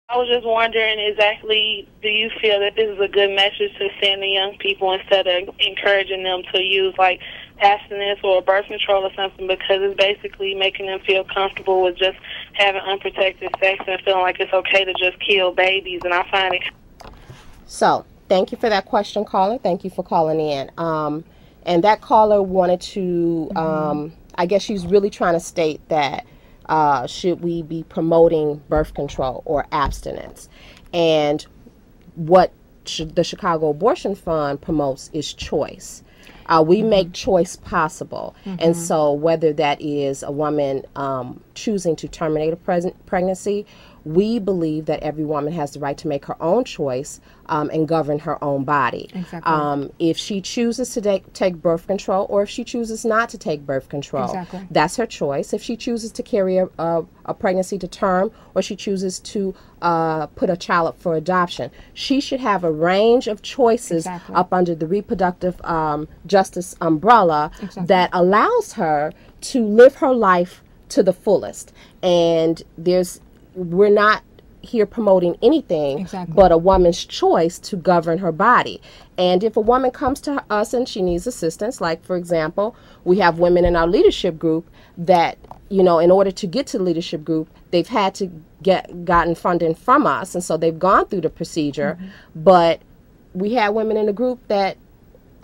I was just wondering exactly, do you feel that this is a good message to send to young people instead of encouraging them to use like abstinence or birth control or something, because it's basically making them feel comfortable with just having unprotected sex and feeling like it's okay to just kill babies, and I find it... So, thank you for that question, caller. Thank you for calling in. And that caller wanted to, I guess she's really trying to state that should we be promoting birth control or abstinence? And what the Chicago Abortion Fund promotes is choice. We make choice possible. And so whether that is a woman choosing to terminate a pregnancy, we believe that every woman has the right to make her own choice and govern her own body. Exactly. If she chooses to take birth control, or if she chooses not to take birth control, that's her choice. If she chooses to carry a pregnancy to term, or she chooses to put a child up for adoption, she should have a range of choices up under the reproductive justice umbrella that allows her to live her life to the fullest. And we're not here promoting anything but a woman's choice to govern her body. And if a woman comes to us and she needs assistance, like for example, we have women in our leadership group that, you know, in order to get to the leadership group, they've had to gotten funding from us, and so they've gone through the procedure. But we had women in the group that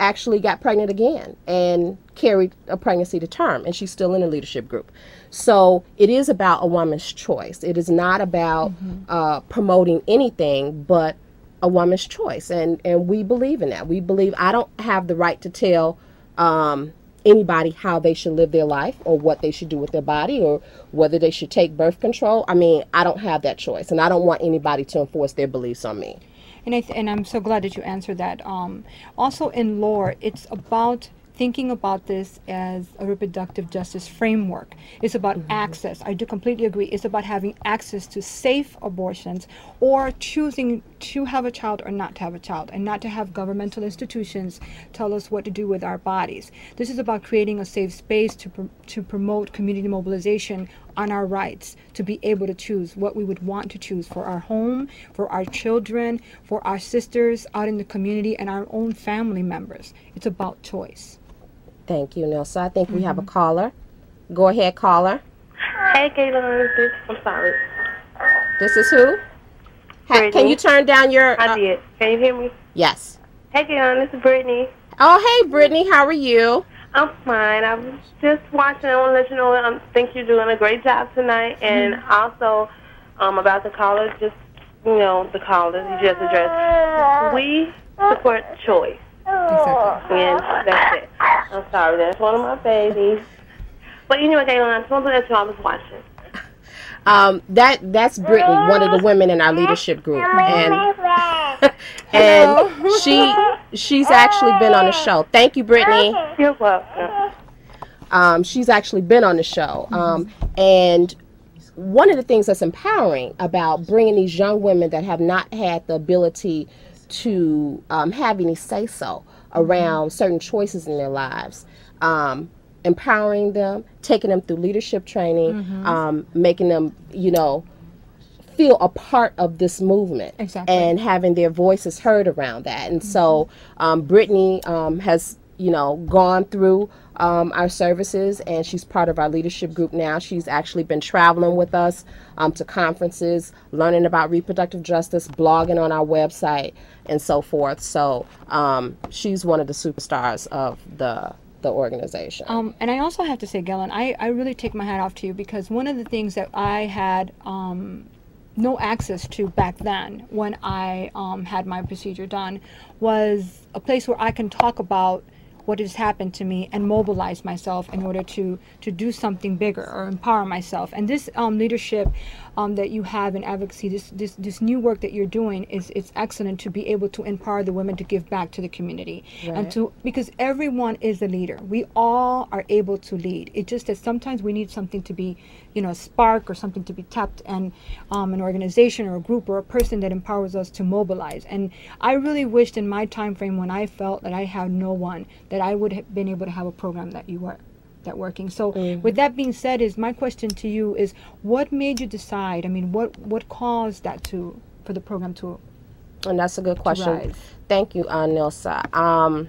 actually got pregnant again and carried a pregnancy to term, and she's still in the leadership group. So it is about a woman's choice. It is not about promoting anything but a woman's choice, and we believe in that. We believe I don't have the right to tell anybody how they should live their life or what they should do with their body or whether they should take birth control. I mean, I don't have that choice, and I don't want anybody to enforce their beliefs on me. And I'm so glad that you answered that. Also in L.O.R E, it's about thinking about this as a reproductive justice framework. It's about access. I do completely agree. It's about having access to safe abortions, or choosing to have a child or not to have a child, and not to have governmental institutions tell us what to do with our bodies. This is about creating a safe space to promote community mobilization on our rights, to be able to choose what we would want to choose for our home, for our children, for our sisters out in the community, and our own family members. It's about choice. Thank you, Nilsa. I think we have a caller. Go ahead, caller. Hey, Gaylon, I'm sorry. This is who? Can you turn down your... I did. Can you hear me? Yes. Hey, Gaylon, this is Brittany. Oh, hey, Brittany. How are you? I'm fine. I was just watching. I want to let you know I think you're doing a great job tonight. And also about the callers, just, you know, the callers you just addressed. We support choice. And that's it. I'm sorry. That's one of my babies. But anyway, Gaylon, I just wanted to let you know I was watching. That's Brittany, one of the women in our leadership group, and she's actually been on the show. Thank you, Brittany. You're welcome. She's actually been on the show, and one of the things that's empowering about bringing these young women that have not had the ability to have any say-so around certain choices in their lives, empowering them, taking them through leadership training, making them, you know, feel a part of this movement, and having their voices heard around that. And so Brittany has, you know, gone through our services, and she's part of our leadership group now. She's actually been traveling with us to conferences, learning about reproductive justice, blogging on our website, and so forth. So she's one of the superstars of the organization. And I also have to say, Gaylon, I really take my hat off to you, because one of the things that I had no access to back then when I had my procedure done was a place where I can talk about what has happened to me and mobilize myself in order to do something bigger or empower myself. And this leadership that you have in advocacy, this new work that you're doing it's excellent, to be able to empower the women to give back to the community, and because everyone is a leader. We all are able to lead. It's just that sometimes we need something to be, you know, a spark or something to be tapped, and an organization or a group or a person that empowers us to mobilize. And I really wished in my time frame, when I felt that I had no one, that I would have been able to have a program that you were. that working. So with that being said, is my question to you is, what made you decide? I mean, what caused that for the program to? And that's a good question. Thank you, Nilsa.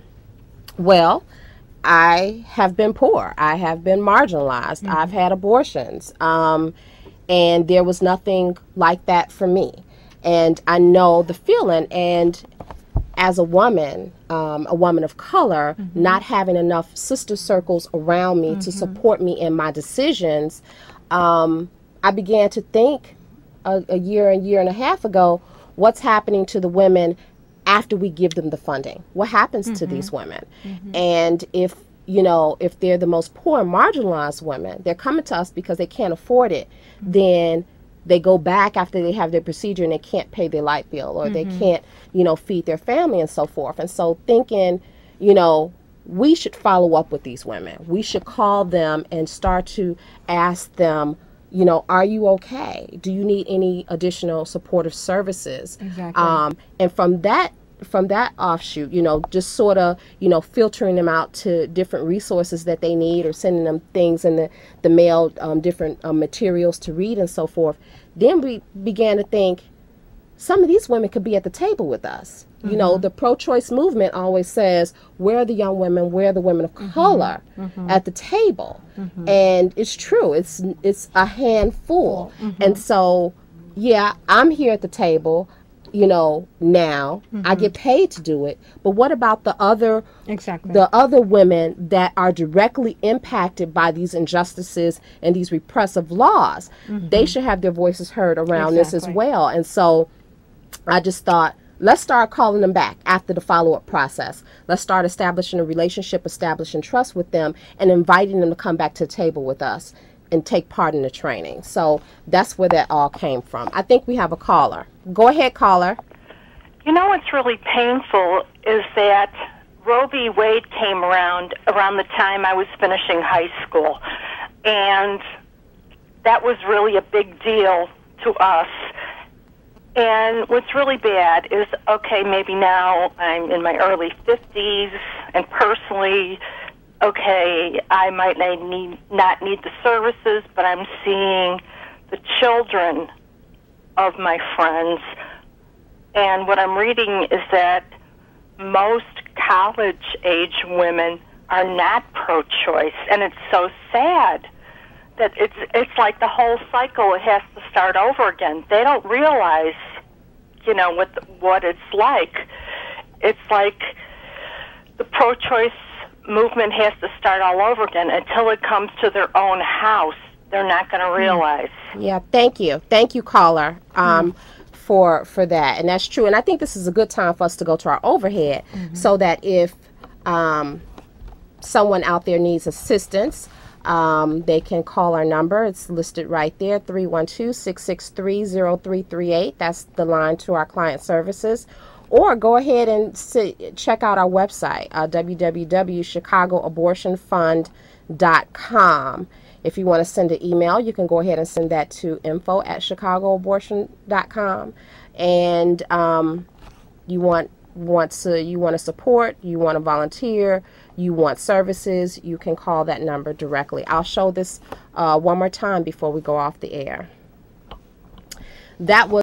Well, I have been poor. I have been marginalized. I've had abortions. And there was nothing like that for me. And I know the feeling. And as a woman of color, not having enough sister circles around me to support me in my decisions, I began to think a year and a half ago, what's happening to the women after we give them the funding? What happens to these women? And if they're the most poor and marginalized women, they're coming to us because they can't afford it, then they go back after they have their procedure and they can't pay their light bill, or they can't, feed their family and so forth. And so thinking, we should follow up with these women. We should call them and start to ask them, are you okay? Do you need any additional supportive services? Exactly. And from that offshoot, just sort of, filtering them out to different resources that they need, or sending them things in the mail, different materials to read and so forth. Then we began to think, some of these women could be at the table with us. The pro-choice movement always says, where are the young women, where are the women of color at the table? And it's true, it's a handful. And so, yeah, I'm here at the table, now. I get paid to do it. But what about the other women that are directly impacted by these injustices and these repressive laws? They should have their voices heard around this as well. And so I just thought, let's start calling them back after the follow-up process. Let's start establishing a relationship, establishing trust with them, and inviting them to come back to the table with us and take part in the training. So that's where that all came from. I think we have a caller. Go ahead, caller. What's really painful is that Roe v. Wade came around the time I was finishing high school. And that was really a big deal to us. And what's really bad is, okay, maybe now I'm in my early 50s, and personally, okay, I might not need the services, but I'm seeing the children of my friends. And what I'm reading is that most college-age women are not pro-choice, and it's so sad that it's like the whole cycle, it has to start over again. They don't realize, what it's like. It's like the pro-choice movement has to start all over again. Until it comes to their own house, they're not going to realize. Yeah, thank you, caller, for that. And that's true. And I think this is a good time for us to go to our overhead, so that if someone out there needs assistance, they can call our number. It's listed right there, 312-663-0338. That's the line to our client services. Or go ahead and check out our website, www.chicagooabortionfund.com. If you want to send an email, you can go ahead and send that to info@chicagooabortion.com. And you want to support, you want to volunteer, you want services, you can call that number directly. I'll show this one more time before we go off the air. That was